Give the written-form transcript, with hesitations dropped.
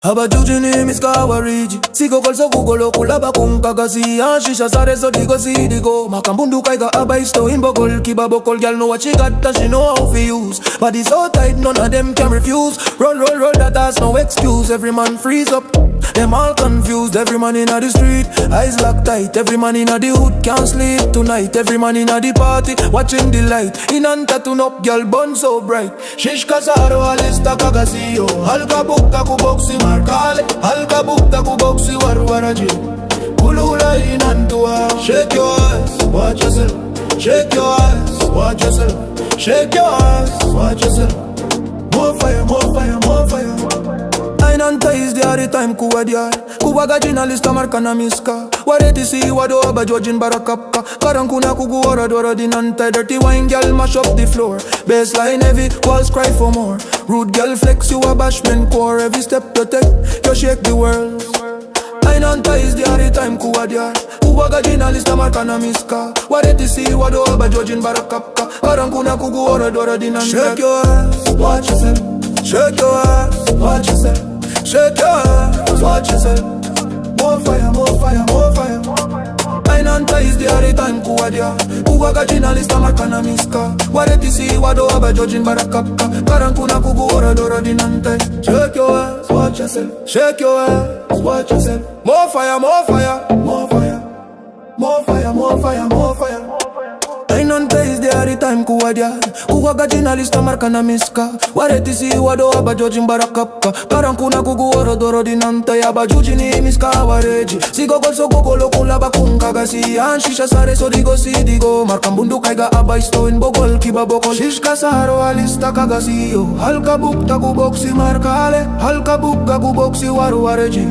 Abajujini miskawariji Siko kolso kugolo kulaba kunkagasi Anshisha sare so digo si digo Makambundu kaiga abaisto in bogol Kiba bokol girl know what she got and she know how to use Body so tight none of them can refuse Roll, roll, roll that has no excuse Every man freeze up Them all confused Every man inna the street Eyes locked tight Every man inna the hood can't sleep tonight Every man inna the party Watching the light Inantay tune up girl bun so bright Shish kasaro alista kagasiyo Halka bukka kuboksi markale Halka bukka kuboksi warwaraji Kulula inantua Shake your ass, watch yourself Shake your ass, watch yourself Shake your ass, watch yourself More fire, more fire, more fire Inantay Isdiyari time kuwa diyari Kuwaga jina lista marka na miska Wareti si wado aba jojin barakapka Karankuna kuguora dora dinantay Dirty wine girl mash up the floor Baseline heavy, walls cry for more Rude girl flex you a bashman core Every step you take, you shake the world Inantay Isdiyari time kuwa diyari Kuwaga jina lista marka na miska Wareti si wado aba jojin barakapka Karankuna kuguora dora dinantay Shake your ass, watch yourself Shake your ass, watch yourself Shake your ass, watch yourself More fire, more fire, more fire Inantay Isdiyari time kuwadia Kuwaga jina lista marka na miska Wareti si wado aba jojin barakapka Karankuna kuguora dora dinantay Shake your ass, watch yourself Shake your ass, watch yourself More fire, more fire, more fire More fire, more fire, more fire Inantay Isdiyari time kuwadia Kuwaga jina lista marka na miska Wareti si wado aba jojin barakapka Karankuna kuguora dora dinantay Aba jujini miska wareji Sigo golso gogolo kulaba kunkagasi Anshisha sare so digo si digo Markambundu kaiga abaisto in bogol kiba bokol Shish kasaro alista kagasiyo Halka bukta kuboksi markale Halka bukka kuboksi waru wareji